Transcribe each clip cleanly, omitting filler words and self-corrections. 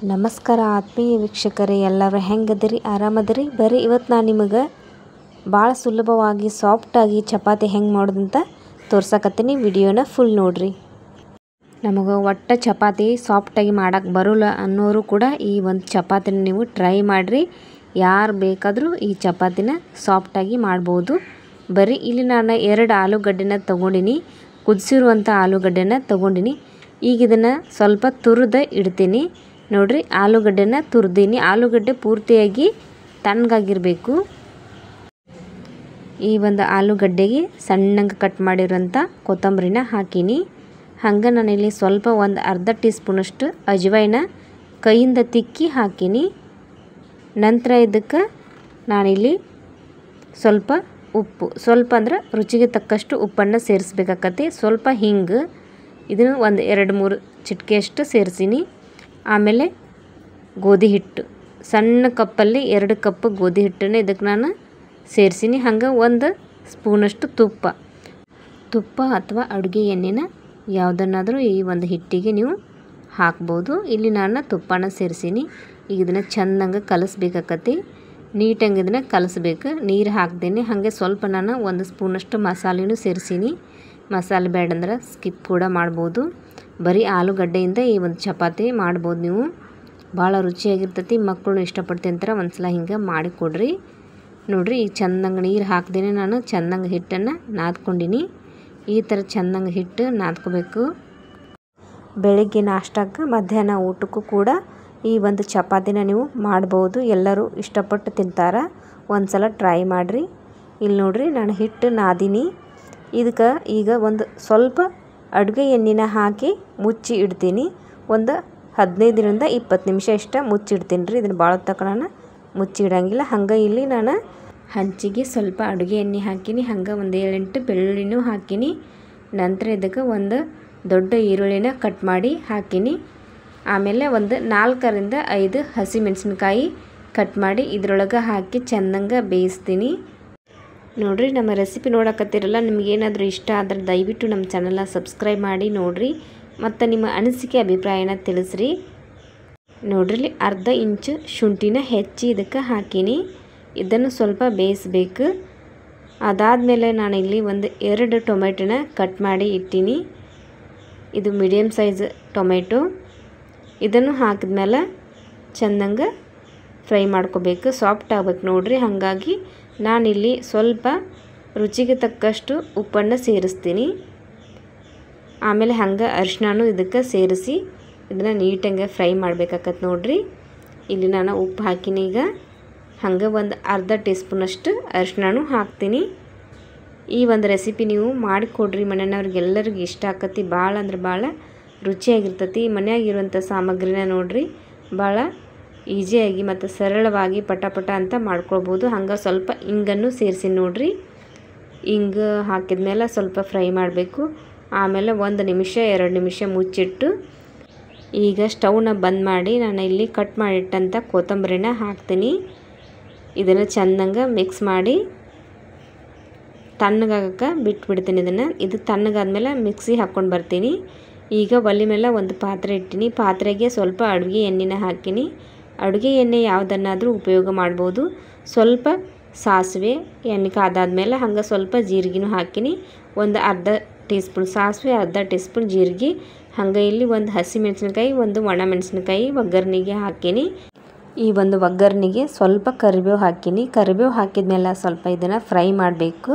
ನಮಸ್ಕಾರ ಆತ್ಮೀಯ ವೀಕ್ಷಕರೇ, ಎಲ್ಲರೂ ಹೆಂಗದಿರಿ? ಆರಾಮದಿರಿ? ಬರ್ರಿ ಇವತ್ತು ನಾನು ನಿಮಗೆ ಭಾಳ ಸುಲಭವಾಗಿ ಸಾಫ್ಟಾಗಿ ಚಪಾತಿ ಹೆಂಗೆ ಮಾಡೋದಂತ ತೋರ್ಸಕತ್ತೀನಿ. ವಿಡಿಯೋನ ಫುಲ್ ನೋಡ್ರಿ. ನಮಗೆ ಒಟ್ಟ ಚಪಾತಿ ಸಾಫ್ಟಾಗಿ ಮಾಡೋಕ್ಕೆ ಬರೋಲ್ಲ ಅನ್ನೋರು ಕೂಡ ಈ ಒಂದು ಚಪಾತಿನ ನೀವು ಟ್ರೈ ಮಾಡಿರಿ. ಯಾರು ಬೇಕಾದರೂ ಈ ಚಪಾತಿನ ಸಾಫ್ಟಾಗಿ ಮಾಡ್ಬೋದು. ಬರ್ರಿ, ಇಲ್ಲಿ ನಾನು 2 ಆಲೂಗಡ್ಡೆನ ತೊಗೊಂಡಿನಿ. ಕುದಿಸಿರುವಂಥ ಆಲೂಗಡ್ಡೆನ ತೊಗೊಂಡಿನಿ. ಈಗ ಇದನ್ನು ಸ್ವಲ್ಪ ತುರಿದು ಇಡ್ತೀನಿ. ನೋಡಿರಿ, ಆಲೂಗಡ್ಡೆನ ತುರಿದೀನಿ. ಆಲೂಗಡ್ಡೆ ಪೂರ್ತಿಯಾಗಿ ತಣ್ಣಗಾಗಿರಬೇಕು. ಈ ಒಂದು ಆಲೂಗಡ್ಡೆಗೆ ಸಣ್ಣಗೆ ಕಟ್ ಮಾಡಿರೋಂಥ ಕೊತ್ತಂಬರಿನ ಹಾಕೀನಿ. ಹಂಗೆ ನಾನಿಲ್ಲಿ ಸ್ವಲ್ಪ ಒಂದು ಅರ್ಧ ಟೀ ಸ್ಪೂನಷ್ಟು ಅಜ್ವೈನ ಕೈಯಿಂದ ತಿಕ್ಕಿ ಹಾಕೀನಿ. ನಂತರ ಇದಕ್ಕೆ ನಾನಿಲ್ಲಿ ಸ್ವಲ್ಪ ಉಪ್ಪು, ಸ್ವಲ್ಪ ಅಂದ್ರೆ ರುಚಿಗೆ ತಕ್ಕಷ್ಟು ಉಪ್ಪನ್ನು ಸೇರಿಸ್ಬೇಕಾಗತ್ತೆ. ಸ್ವಲ್ಪ ಹಿಂಗೆ, ಇದನ್ನು ಒಂದು 2-3 ಚಿಟಿಕೆಯಷ್ಟು ಸೇರಿಸೀನಿ. ಆಮೇಲೆ ಗೋಧಿ ಹಿಟ್ಟು, ಸಣ್ಣ ಕಪ್ಪಲ್ಲಿ 2 ಕಪ್ ಗೋಧಿ ಹಿಟ್ಟನ್ನು ಇದಕ್ಕೆ ನಾನು ಸೇರಿಸೀನಿ. ಹಂಗೆ 1 ಸ್ಪೂನಷ್ಟು ತುಪ್ಪ ಅಥವಾ ಅಡುಗೆ ಎಣ್ಣೆನ ಯಾವುದನ್ನಾದರೂ ಈ ಒಂದು ಹಿಟ್ಟಿಗೆ ನೀವು ಹಾಕ್ಬೋದು. ಇಲ್ಲಿ ನಾನು ತುಪ್ಪನ ಸೇರಿಸೀನಿ. ಈಗ ಇದನ್ನು ಚೆಂದಂಗೆ ಕಲಿಸ್ಬೇಕಾಗತ್ತೆ. ನೀಟಂಗೆ ಇದನ್ನು ಕಲಿಸ್ಬೇಕು. ನೀರು ಹಾಕ್ದೇನೆ. ಹಾಗೆ ಸ್ವಲ್ಪ ನಾನು 1 ಸ್ಪೂನಷ್ಟು ಮಸಾಲೆನೂ ಸೇರಿಸೀನಿ. ಮಸಾಲೆ ಬೇಡಂದ್ರೆ ಸ್ಕಿಪ್ ಕೂಡ ಮಾಡ್ಬೋದು. ಬರೀ ಆಲೂಗಡ್ಡೆಯಿಂದ ಈ ಒಂದು ಚಪಾತಿ ಮಾಡ್ಬೋದು ನೀವು. ಭಾಳ ರುಚಿಯಾಗಿರ್ತೈತಿ. ಮಕ್ಕಳು ಇಷ್ಟಪಟ್ಟು ತಿಂತಾರೆ. ಒಂದ್ಸಲ ಹಿಂಗೆ ಮಾಡಿಕೊಡ್ರಿ. ನೋಡಿರಿ, ಈಗ ಚೆಂದಂಗೆ ನೀರು ಹಾಕ್ದೇನೆ ನಾನು ಚೆಂದಂಗೆ ಹಿಟ್ಟನ್ನು ನಾದ್ಕೊಂಡಿನಿ. ಈ ಥರ ಚೆಂದಂಗೆ ಹಿಟ್ಟು ನಾದ್ಕೋಬೇಕು. ಬೆಳಿಗ್ಗೆ ನಾಷ್ಟಕ್ಕೆ, ಮಧ್ಯಾಹ್ನ ಊಟಕ್ಕೂ ಕೂಡ ಈ ಒಂದು ಚಪಾತಿನ ನೀವು ಮಾಡ್ಬೋದು. ಎಲ್ಲರೂ ಇಷ್ಟಪಟ್ಟು ತಿಂತಾರೆ. ಒಂದ್ಸಲ ಟ್ರೈ ಮಾಡಿರಿ. ಇಲ್ಲಿ ನೋಡಿರಿ, ನಾನು ಹಿಟ್ಟು ನಾದೀನಿ. ಇದಕ್ಕೆ ಈಗ ಒಂದು ಸ್ವಲ್ಪ ಅಡುಗೆ ಎಣ್ಣೆನ ಹಾಕಿ ಮುಚ್ಚಿ ಇಡ್ತೀನಿ. ಒಂದು 15-20 ನಿಮಿಷ ಇಷ್ಟ ಮುಚ್ಚಿಡ್ತೀನಿ ರೀ. ಇದನ್ನು ಭಾಳ ತನಕ ನಾನು ಮುಚ್ಚಿಡಂಗಿಲ್ಲ. ಹಂಗೆ ಇಲ್ಲಿ ನಾನು ಹಂಚಿಗೆ ಸ್ವಲ್ಪ ಅಡುಗೆ ಎಣ್ಣೆ ಹಾಕೀನಿ. ಹಂಗೆ ಒಂದು 7-8 ಬೆಳ್ಳುಳ್ಳಿನೂ ಹಾಕೀನಿ. ನಂತರ ಇದಕ್ಕೆ ಒಂದು ದೊಡ್ಡ ಈರುಳ್ಳಿನ ಕಟ್ ಮಾಡಿ ಹಾಕೀನಿ. ಆಮೇಲೆ ಒಂದು 4-5 ಹಸಿಮೆಣಸಿನ್ಕಾಯಿ ಕಟ್ ಮಾಡಿ ಇದ್ರೊಳಗೆ ಹಾಕಿ ಚೆಂದಂಗೆ ಬೇಯಿಸ್ತೀನಿ. ನೋಡಿರಿ, ನಮ್ಮ ರೆಸಿಪಿ ನೋಡಕತ್ತಿರಲ್ಲ, ನಿಮಗೇನಾದರೂ ಇಷ್ಟ ಆದರೆ ದಯವಿಟ್ಟು ನಮ್ಮ ಚಾನಲ್ನ ಸಬ್ಸ್ಕ್ರೈಬ್ ಮಾಡಿ ನೋಡಿರಿ. ಮತ್ತು ನಿಮ್ಮ ಅನಿಸಿಕೆ ಅಭಿಪ್ರಾಯನ ತಿಳಿಸ್ರಿ. ನೋಡ್ರಿ, ಅರ್ಧ ಇಂಚು ಶುಂಠಿನ ಹೆಚ್ಚಿ ಇದಕ್ಕೆ ಹಾಕೀನಿ. ಇದನ್ನು ಸ್ವಲ್ಪ ಬೇಯಿಸ್ಬೇಕು. ಅದಾದಮೇಲೆ ನಾನಿಲ್ಲಿ ಒಂದು 2 ಟೊಮೆಟೊನ ಕಟ್ ಮಾಡಿ ಇಟ್ಟೀನಿ. ಇದು ಮೀಡಿಯಮ್ ಸೈಜ್ ಟೊಮೆಟೊ. ಇದನ್ನು ಹಾಕಿದ್ಮೇಲೆ ಚೆಂದಂಗೆ ಫ್ರೈ ಮಾಡ್ಕೋಬೇಕು. ಸಾಫ್ಟ್ ಆಗ್ಬೇಕು ನೋಡಿರಿ. ಹಾಗಾಗಿ ನಾನಿಲ್ಲಿ ಸ್ವಲ್ಪ ರುಚಿಗೆ ತಕ್ಕಷ್ಟು ಉಪ್ಪನ್ನು ಸೇರಿಸ್ತೀನಿ. ಆಮೇಲೆ ಹಂಗೆ ಅರಿಶಿನನೂ ಇದಕ್ಕೆ ಸೇರಿಸಿ ಇದನ್ನು ನೀಟಂಗೆ ಫ್ರೈ ಮಾಡಬೇಕಾಗತ್ತೆ ನೋಡಿರಿ. ಇಲ್ಲಿ ನಾನು ಉಪ್ಪು ಹಾಕಿನಿ. ಈಗ ಹಂಗೆ ಒಂದು ಅರ್ಧ ಟೀ ಸ್ಪೂನಷ್ಟು ಅರಿಶಿನನೂ ಹಾಕ್ತೀನಿ. ಈ ಒಂದು ರೆಸಿಪಿ ನೀವು ಮಾಡಿಕೊಡ್ರಿ. ಮನೆಯವ್ರಿಗೆಲ್ಲರಿಗೂ ಇಷ್ಟ ಆಕತಿ. ಭಾಳ ಅಂದ್ರೆ ಭಾಳ ರುಚಿಯಾಗಿರ್ತೈತಿ. ಮನೆಯಾಗಿರುವಂಥ ಸಾಮಗ್ರಿನ ನೋಡಿರಿ, ಭಾಳ ಈಸಿಯಾಗಿ ಮತ್ತು ಸರಳವಾಗಿ ಪಟ ಅಂತ ಮಾಡ್ಕೊಳ್ಬೋದು. ಹಂಗೆ ಸ್ವಲ್ಪ ಇಂಗನ್ನು ಸೇರಿಸಿ ನೋಡಿರಿ. ಇಂಗು ಹಾಕಿದ್ಮೇಲೆ ಸ್ವಲ್ಪ ಫ್ರೈ ಮಾಡಬೇಕು. ಆಮೇಲೆ 1 ನಿಮಿಷ 2 ನಿಮಿಷ ಮುಚ್ಚಿಟ್ಟು ಈಗ ಸ್ಟವ್ನ ಬಂದ್ ಮಾಡಿ ನಾನು ಇಲ್ಲಿ ಕಟ್ ಮಾಡಿಟ್ಟಂಥ ಕೊತ್ತಂಬರಿನ ಹಾಕ್ತೀನಿ. ಇದನ್ನು ಚೆಂದಂಗೆ ಮಿಕ್ಸ್ ಮಾಡಿ ತಣ್ಣಗಾಗಕ್ಕೆ ಬಿಟ್ಬಿಡ್ತೀನಿ. ಇದು ತಣ್ಣಗಾದ್ಮೇಲೆ ಮಿಕ್ಸಿ ಹಾಕ್ಕೊಂಡು ಬರ್ತೀನಿ. ಈಗ ಒಲೆ ಮೇಲೆ ಒಂದು ಪಾತ್ರೆ ಇಟ್ಟಿನಿ. ಪಾತ್ರೆಗೆ ಸ್ವಲ್ಪ ಅಡುಗೆ ಎಣ್ಣೆನ ಹಾಕಿನಿ. ಅಡುಗೆ ಎಣ್ಣೆ ಯಾವುದನ್ನಾದರೂ ಉಪಯೋಗ ಮಾಡ್ಬೋದು. ಸ್ವಲ್ಪ ಸಾಸಿವೆ ಎಣ್ಣೆ ಕಾದಾದ್ಮೇಲೆ ಹಂಗೆ ಸ್ವಲ್ಪ ಜೀರಿಗೆನೂ ಹಾಕಿನಿ. ಒಂದು ಅರ್ಧ ಟೀ ಸ್ಪೂನ್ ಸಾಸಿವೆ, ಅರ್ಧ ಟೀ ಸ್ಪೂನ್ ಜೀರಿಗೆ. ಹಂಗೆ ಇಲ್ಲಿ ಒಂದು ಹಸಿಮೆಣಸಿನ್ಕಾಯಿ, ಒಂದು ಒಣಮೆಣಸಿನ್ಕಾಯಿ ಒಗ್ಗರಣೆಗೆ ಹಾಕೀನಿ. ಈ ಒಂದು ಒಗ್ಗರಣೆಗೆ ಸ್ವಲ್ಪ ಕರಿಬೇವು ಹಾಕೀನಿ. ಕರಿಬೇವು ಹಾಕಿದ್ಮೇಲೆ ಸ್ವಲ್ಪ ಇದನ್ನು ಫ್ರೈ ಮಾಡಬೇಕು.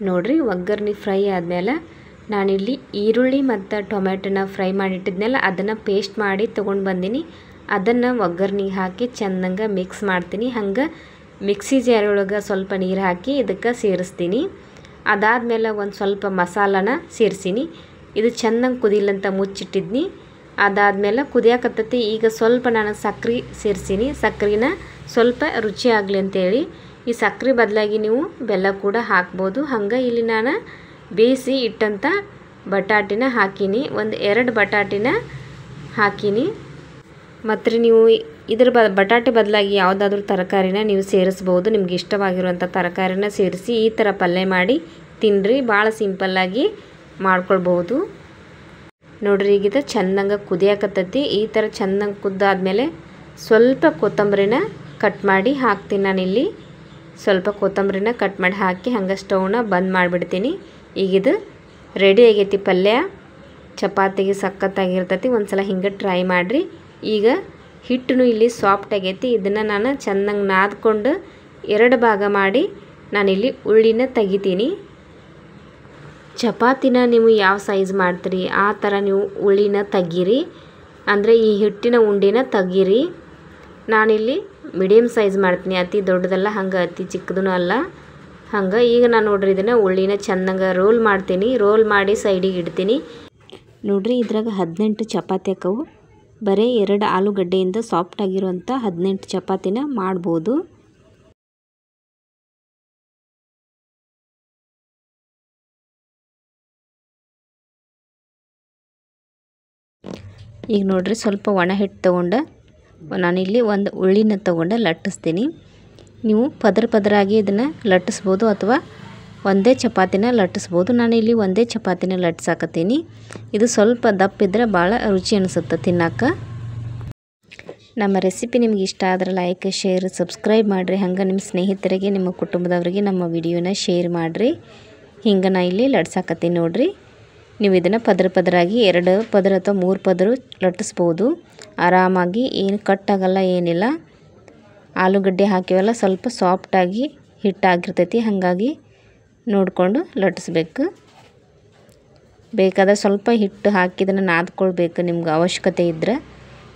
ನೋಡಿರಿ, ಒಗ್ಗರಣೆ ಫ್ರೈ ಆದಮೇಲೆ ನಾನಿಲ್ಲಿ ಈರುಳ್ಳಿ ಮತ್ತು ಟೊಮೆಟೊನ ಫ್ರೈ ಮಾಡಿಟ್ಟಿದ್ಮೇಲೆ ಅದನ್ನು ಪೇಸ್ಟ್ ಮಾಡಿ ತೊಗೊಂಡು ಬಂದೀನಿ. ಅದನ್ನು ಒಗ್ಗರಣೆಗೆ ಹಾಕಿ ಚೆಂದಂಗೆ ಮಿಕ್ಸ್ ಮಾಡ್ತೀನಿ. ಹಂಗೆ ಮಿಕ್ಸಿ ಜಾರೊಳಗೆ ಸ್ವಲ್ಪ ನೀರು ಹಾಕಿ ಇದಕ್ಕೆ ಸೇರಿಸ್ತೀನಿ. ಅದಾದಮೇಲೆ ಒಂದು ಸ್ವಲ್ಪ ಮಸಾಲನ ಸೇರಿಸೀನಿ. ಇದು ಚೆಂದಂಗೆ ಕುದಿಲಂತ ಮುಚ್ಚಿಟ್ಟಿದ್ನಿ. ಅದಾದಮೇಲೆ ಕುದಿಯಾಕತ್ತೈತಿ. ಈಗ ಸ್ವಲ್ಪ ನಾನು ಸಕ್ಕರೆ ಸೇರಿಸೀನಿ. ಸಕ್ಕರೆನ ಸ್ವಲ್ಪ ರುಚಿ ಆಗಲಿ ಅಂತೇಳಿ. ಈ ಸಕ್ಕರೆ ಬದಲಾಗಿ ನೀವು ಬೆಲ್ಲ ಕೂಡ ಹಾಕ್ಬೋದು. ಹಂಗೆ ಇಲ್ಲಿ ನಾನು ಬೇಯಿಸಿ ಇಟ್ಟಂಥ ಬಟಾಟಿನ ಹಾಕೀನಿ. ಒಂದು 2 ಬಟಾಟಿನ ಹಾಕೀನಿ. ಮತ್ತು ನೀವು ಇದ್ರ ಬಟಾಟೆ ಬದಲಾಗಿ ಯಾವುದಾದ್ರೂ ತರಕಾರಿನ ನೀವು ಸೇರಿಸ್ಬೋದು. ನಿಮ್ಗೆ ಇಷ್ಟವಾಗಿರುವಂಥ ತರಕಾರಿನ ಸೇರಿಸಿ ಈ ಥರ ಪಲ್ಯ ಮಾಡಿ ತಿನ್ನಿರಿ. ಭಾಳ ಸಿಂಪಲ್ಲಾಗಿ ಮಾಡ್ಕೊಳ್ಬೋದು. ನೋಡ್ರಿ ಈಗ ಇದು ಚೆಂದಂಗೆ ಕುದಿಯಾಕತ್ತೈತಿ. ಈ ಥರ ಚೆಂದಂಗೆ ಕುದ್ದಾದ್ಮೇಲೆ ಸ್ವಲ್ಪ ಕೊತ್ತಂಬರಿನ ಕಟ್ ಮಾಡಿ ಹಾಕ್ತೀನಿ. ನಾನಿಲ್ಲಿ ಸ್ವಲ್ಪ ಕೊತ್ತಂಬರಿನ ಕಟ್ ಮಾಡಿ ಹಾಕಿ ಹಂಗೆ ಸ್ಟವ್ನ ಬಂದ್ ಮಾಡಿಬಿಡ್ತೀನಿ. ಈಗಿದು ರೆಡಿ ಆಗೈತಿ ಪಲ್ಯ. ಚಪಾತಿಗೆ ಸಖತ್ತಾಗಿರ್ತೈತಿ. ಒಂದ್ಸಲ ಹಿಂಗೆ ಟ್ರೈ ಮಾಡಿರಿ. ಈಗ ಹಿಟ್ಟು ಇಲ್ಲಿ ಸಾಫ್ಟ್ ಆಗೈತಿ. ಇದನ್ನು ನಾನು ಚೆಂದಂಗೆ ನಾದ್ಕೊಂಡು 2 ಭಾಗ ಮಾಡಿ ನಾನಿಲ್ಲಿ ಉಳ್ಳಿನ ತೆಗಿತೀನಿ. ಚಪಾತಿನ ನೀವು ಯಾವ ಸೈಜ್ ಮಾಡ್ತೀರಿ ಆ ಥರ ನೀವು ಉಳ್ಳಿನ ತೆಗೀರಿ. ಅಂದರೆ ಈ ಹಿಟ್ಟಿನ ಉಂಡೆನ ತೆಗೀರಿ. ನಾನಿಲ್ಲಿ ಮೀಡಿಯಮ್ ಸೈಜ್ ಮಾಡ್ತೀನಿ. ಅತಿ ದೊಡ್ಡದಲ್ಲ, ಹಂಗೆ ಅತಿ ಚಿಕ್ಕದೂ ಅಲ್ಲ. ಹಂಗೆ ಈಗ ನಾನು ನೋಡ್ರಿ ಇದನ್ನು ಉಳ್ಳಿನ ಚೆಂದಂಗೆ ರೋಲ್ ಮಾಡ್ತೀನಿ. ರೋಲ್ ಮಾಡಿ ಸೈಡಿಗೆ ಇಡ್ತೀನಿ. ನೋಡ್ರಿ ಇದ್ರಾಗ 18 ಚಪಾತಿ ಹಾಕವು. ಬರೀ 2 ಆಲೂಗಡ್ಡೆಯಿಂದ ಸಾಫ್ಟ್ ಆಗಿರುವಂಥ 18 ಚಪಾತಿನ ಮಾಡ್ಬೋದು. ಈಗ ನೋಡ್ರಿ ಸ್ವಲ್ಪ ಒಣ ಹಿಟ್ಟು ತೊಗೊಂಡು ನಾನಿಲ್ಲಿ ಒಂದು ಉಳ್ಳಿನ ತೊಗೊಂಡು ಲಟ್ಟಿಸ್ತೀನಿ. ನೀವು ಪದರಾಗಿ ಇದನ್ನು ಲಟ್ಟಿಸ್ಬೋದು ಅಥವಾ ಒಂದೇ ಚಪಾತಿನ ಲಟ್ಟಿಸ್ಬೋದು. ನಾನಿಲ್ಲಿ ಒಂದೇ ಚಪಾತಿನ ಲಟ್ಟಿಸಾಕತ್ತೀನಿ. ಇದು ಸ್ವಲ್ಪ ದಪ್ಪ ಇದ್ದರೆ ಭಾಳ ರುಚಿ ಅನಿಸುತ್ತೆ ತಿನ್ನೋಕೆ. ನಮ್ಮ ರೆಸಿಪಿ ನಿಮ್ಗೆ ಇಷ್ಟ ಆದ್ರೆ ಲೈಕ್, ಶೇರ್, ಸಬ್ಸ್ಕ್ರೈಬ್ ಮಾಡಿರಿ. ಹಂಗೆ ನಿಮ್ಮ ಸ್ನೇಹಿತರಿಗೆ, ನಿಮ್ಮ ಕುಟುಂಬದವರಿಗೆ ನಮ್ಮ ವಿಡಿಯೋನ ಶೇರ್ ಮಾಡಿರಿ. ಹಿಂಗೆ ನಾ ಇಲ್ಲಿ ಲಟ್ಸಾಕತ್ತೀನಿ ನೋಡ್ರಿ. ನೀವು ಇದನ್ನು ಪದರಾಗಿ 2 ಪದರ ಅಥವಾ 3 ಪದರ ಲಟ್ಟಿಸ್ಬೋದು. ಆರಾಮಾಗಿ ಏನು ಕಟ್ಟಾಗಲ್ಲ, ಏನಿಲ್ಲ. ಆಲೂಗಡ್ಡೆ ಹಾಕಿವೆಲ್ಲ ಸ್ವಲ್ಪ ಸಾಫ್ಟಾಗಿ ಹಿಟ್ಟಾಗಿರ್ತೈತಿ. ಹಾಗಾಗಿ ನೋಡಿಕೊಂಡು ಲಟ್ಟಿಸ್ಬೇಕು. ಬೇಕಾದ್ರೆ ಸ್ವಲ್ಪ ಹಿಟ್ಟು ಹಾಕಿದನ್ನು ನಾದ್ಕೊಳ್ಬೇಕು ನಿಮ್ಗೆ ಅವಶ್ಯಕತೆ ಇದ್ದರೆ.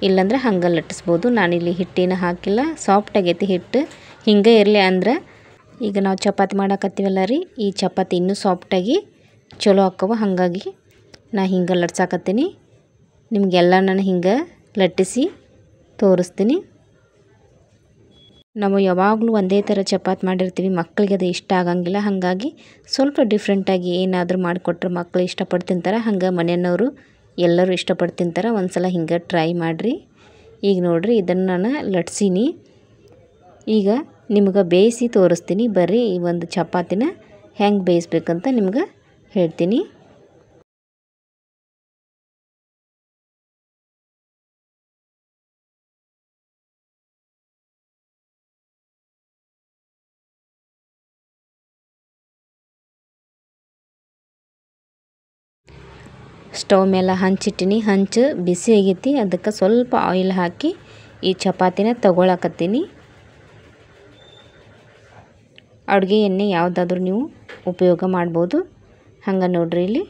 ಇಲ್ಲಾಂದ್ರೆ ಹಂಗೆ ಲಟ್ಟಿಸ್ಬೋದು. ನಾನಿಲ್ಲಿ ಹಿಟ್ಟಿನ ಹಾಕಿಲ್ಲ, ಸಾಫ್ಟ್ ಆಗೈತಿ ಹಿಟ್ಟು. ಹಿಂಗೆ ಇರಲಿ ಅಂದ್ರೆ ಈಗ ನಾವು ಚಪಾತಿ ಮಾಡಾಕತ್ತೀವಲ್ಲ ರೀ, ಈ ಚಪಾತಿ ಇನ್ನೂ ಸಾಫ್ಟಾಗಿ ಚಲೋ ಆಕ್ಕವ. ಹಾಗಾಗಿ ನಾ ಹಿಂಗೆ ಲಟ್ಸಾಕತ್ತೀನಿ. ನಿಮಗೆಲ್ಲ ನಾನು ಹಿಂಗೆ ಲಟ್ಟಿಸಿ ತೋರಿಸ್ತೀನಿ. ನಾವು ಯಾವಾಗಲೂ ಒಂದೇ ಥರ ಚಪಾತಿ ಮಾಡಿರ್ತೀವಿ, ಮಕ್ಕಳಿಗೆ ಅದು ಇಷ್ಟ ಆಗಂಗಿಲ್ಲ. ಹಾಗಾಗಿ ಸ್ವಲ್ಪ ಡಿಫ್ರೆಂಟಾಗಿ ಏನಾದರೂ ಮಾಡಿಕೊಟ್ರೆ ಮಕ್ಕಳು ಇಷ್ಟಪಟ್ಟು ತಿಂತಾರೆ. ಹಂಗೆ ಮನೆಯವರು ಎಲ್ಲರೂ ಇಷ್ಟಪಟ್ಟು ತಿಂತಾರೆ. ಒಂದು ಸಲ ಹಿಂಗೆ ಟ್ರೈ ಮಾಡಿರಿ. ಈಗ ನೋಡಿರಿ ಇದನ್ನು ನಾನು ಲಟ್ಸೀನಿ. ಈಗ ನಿಮ್ಗೆ ಬೇಯಿಸಿ ತೋರಿಸ್ತೀನಿ. ಬರ್ರಿ ಈ ಒಂದು ಚಪಾತಿನ ಹೆಂಗೆ ಬೇಯಿಸ್ಬೇಕಂತ ನಿಮ್ಗೆ ಹೇಳ್ತೀನಿ. ಸ್ಟವ್ ಮೇಲೆ ಹಂಚಿಟ್ಟಿನಿ. ಹಂಚು ಬಿಸಿ ಆಗೈತಿ. ಅದಕ್ಕೆ ಸ್ವಲ್ಪ ಆಯಿಲ್ ಹಾಕಿ ಈ ಚಪಾತಿನ ತಗೊಳಕತ್ತೀನಿ. ಅಡುಗೆ ಎಣ್ಣೆ ಯಾವುದಾದ್ರೂ ನೀವು ಉಪಯೋಗ ಮಾಡ್ಬೋದು. ಹಂಗೆ ನೋಡ್ರಿ ಇಲ್ಲಿ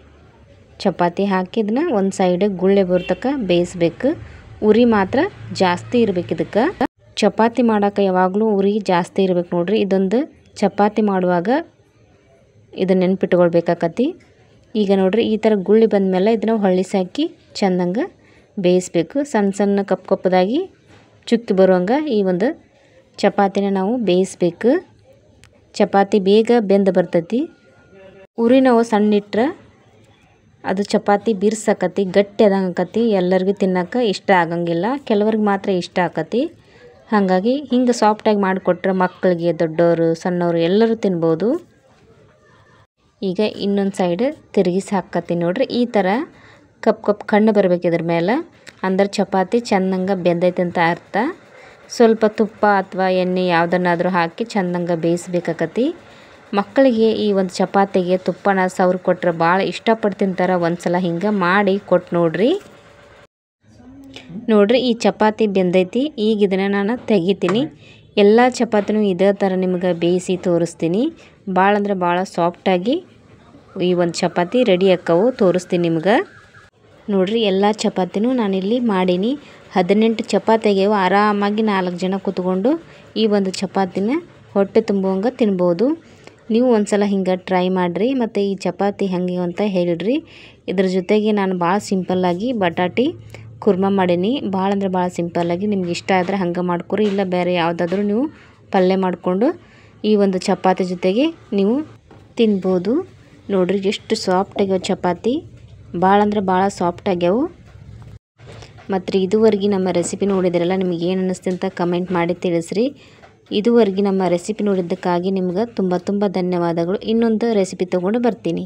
ಚಪಾತಿ ಹಾಕಿದ್ನ ಒಂದು ಸೈಡಿಗೆ ಗುಳ್ಳೆ ಬರ್ತಕ್ಕ ಬೇಯಿಸ್ಬೇಕು. ಉರಿ ಮಾತ್ರ ಜಾಸ್ತಿ ಇರ್ಬೇಕು. ಇದಕ್ಕೆ ಚಪಾತಿ ಮಾಡೋಕೆ ಯಾವಾಗಲೂ ಉರಿ ಜಾಸ್ತಿ ಇರ್ಬೇಕು ನೋಡ್ರಿ. ಇದೊಂದು ಚಪಾತಿ ಮಾಡುವಾಗ ಇದನ್ನು ನೆನ್ಪಿಟ್ಕೊಳ್ಬೇಕಾಕತಿ. ಈಗ ನೋಡ್ರಿ ಈ ಥರ ಗುಳ್ಳಿ ಬಂದಮೇಲೆ ಇದನ್ನು ಹೊಳ್ಳಿಸಾಕಿ ಚೆಂದಂಗೆ ಬೇಯಿಸ್ಬೇಕು. ಸಣ್ಣ ಸಣ್ಣ ಕಪ್ಪದಾಗಿ ಚುಕ್ಕಿ ಬರುವಂಗೆ ಈ ಒಂದು ಚಪಾತಿನ ನಾವು ಬೇಯಿಸ್ಬೇಕು. ಚಪಾತಿ ಬೇಗ ಬೆಂದು ಬರ್ತೈತಿ. ಉರಿ ನಾವು ಸಣ್ಣ ಇಟ್ಟರೆ ಅದು ಚಪಾತಿ ಬಿರ್ಸಾಕತಿ, ಗಟ್ಟಿ ಆದಂಗೆ ಆಕತಿ. ಎಲ್ಲರಿಗೂ ತಿನ್ನೋಕೆ ಇಷ್ಟ ಆಗಂಗಿಲ್ಲ, ಕೆಲವ್ರಿಗೆ ಮಾತ್ರ ಇಷ್ಟ ಆಕತಿ. ಹಾಗಾಗಿ ಹಿಂಗೆ ಸಾಫ್ಟಾಗಿ ಮಾಡಿಕೊಟ್ರೆ ಮಕ್ಕಳಿಗೆ, ದೊಡ್ಡವರು, ಸಣ್ಣವರು ಎಲ್ಲರೂ ತಿನ್ಬೋದು. ಈಗ ಇನ್ನೊಂದು ಸೈಡ್ ತಿರುಗಿಸಿ ಹಾಕತ್ತೀನಿ ನೋಡ್ರಿ. ಈ ಥರ ಕಪ್ ಕಣ್ಣು ಬರಬೇಕು ಇದ್ರ ಮೇಲೆ. ಅಂದ್ರೆ ಚಪಾತಿ ಚೆಂದಂಗೆ ಬೆಂದೈತೆ ಅಂತ ಅರ್ಥ. ಸ್ವಲ್ಪ ತುಪ್ಪ ಅಥವಾ ಎಣ್ಣೆ ಯಾವುದನ್ನಾದರೂ ಹಾಕಿ ಚೆಂದಂಗೆ ಬೇಯಿಸ್ಬೇಕಾಕತಿ. ಮಕ್ಕಳಿಗೆ ಈ ಒಂದು ಚಪಾತಿಗೆ ತುಪ್ಪನ ಸವ್ರು ಕೊಟ್ಟರೆ ಭಾಳ ಇಷ್ಟಪಟ್ಟು ತಿಂತಾರೆ. ಒಂದು ಸಲ ಹಿಂಗೆ ಮಾಡಿ ಕೊಟ್ಟು ನೋಡ್ರಿ. ನೋಡ್ರಿ ಈ ಚಪಾತಿ ಬೆಂದೈತಿ. ಈಗ ಇದನ್ನು ನಾನು ತೆಗಿತೀನಿ. ಎಲ್ಲ ಚಪಾತಿನೂ ಇದೇ ಥರ ನಿಮ್ಗೆ ಬೇಯಿಸಿ ತೋರಿಸ್ತೀನಿ. ಭಾಳ ಅಂದ್ರೆ ಭಾಳ ಸಾಫ್ಟಾಗಿ ಈ ಒಂದು ಚಪಾತಿ ರೆಡಿ ಆಕ್ಕವು. ತೋರಿಸ್ತೀನಿ ನಿಮ್ಗೆ. ನೋಡ್ರಿ ಎಲ್ಲ ಚಪಾತಿನೂ ನಾನಿಲ್ಲಿ ಮಾಡೀನಿ. 18 ಚಪಾತಿ ಆಗ್ಯಾವ. ಆರಾಮಾಗಿ 4 ಜನ ಕೂತ್ಕೊಂಡು ಈ ಒಂದು ಚಪಾತಿನ ಹೊಟ್ಟೆ ತುಂಬುವಂಗೆ ತಿನ್ಬೋದು. ನೀವು ಒಂದು ಸಲ ಹಿಂಗೆ ಟ್ರೈ ಮಾಡಿರಿ. ಮತ್ತು ಈ ಚಪಾತಿ ಹೆಂಗೆ ಅಂತ ಹೇಳಿಡ್ರಿ. ಇದ್ರ ಜೊತೆಗೆ ನಾನು ಭಾಳ ಸಿಂಪಲ್ಲಾಗಿ ಬಟಾಟಿ ಕುರ್ಮಾ ಮಾಡೀನಿ. ಭಾಳ ಅಂದ್ರೆ ಭಾಳ ಸಿಂಪಲ್ಲಾಗಿ. ನಿಮ್ಗೆ ಇಷ್ಟ ಆದರೆ ಹಂಗೆ ಮಾಡ್ಕೊರಿ. ಇಲ್ಲ ಬೇರೆ ಯಾವುದಾದ್ರೂ ನೀವು ಪಲ್ಯ ಮಾಡಿಕೊಂಡು ಈ ಒಂದು ಚಪಾತಿ ಜೊತೆಗೆ ನೀವು ತಿನ್ಬೋದು. ನೋಡ್ರಿ ಎಷ್ಟು ಸಾಫ್ಟ್ ಆಗ್ಯಾವ ಚಪಾತಿ. ಭಾಳ ಅಂದ್ರೆ ಭಾಳ ಸಾಫ್ಟ್ ಆಗ್ಯಾವು. ಮತ್ತು ಇದುವರೆಗೆ ನಮ್ಮ ರೆಸಿಪಿ ನೋಡಿದಿರಲ್ಲ, ನಿಮಗೆ ಏನು ಅನ್ನಿಸ್ತು ಅಂತ ಕಮೆಂಟ್ ಮಾಡಿ ತಿಳಿಸ್ರಿ. ಇದುವರೆಗೆ ನಮ್ಮ ರೆಸಿಪಿ ನೋಡಿದ್ದಕ್ಕಾಗಿ ನಿಮ್ಗೆ ತುಂಬ ಧನ್ಯವಾದಗಳು. ಇನ್ನೊಂದು ರೆಸಿಪಿ ತೊಗೊಂಡು ಬರ್ತೀನಿ.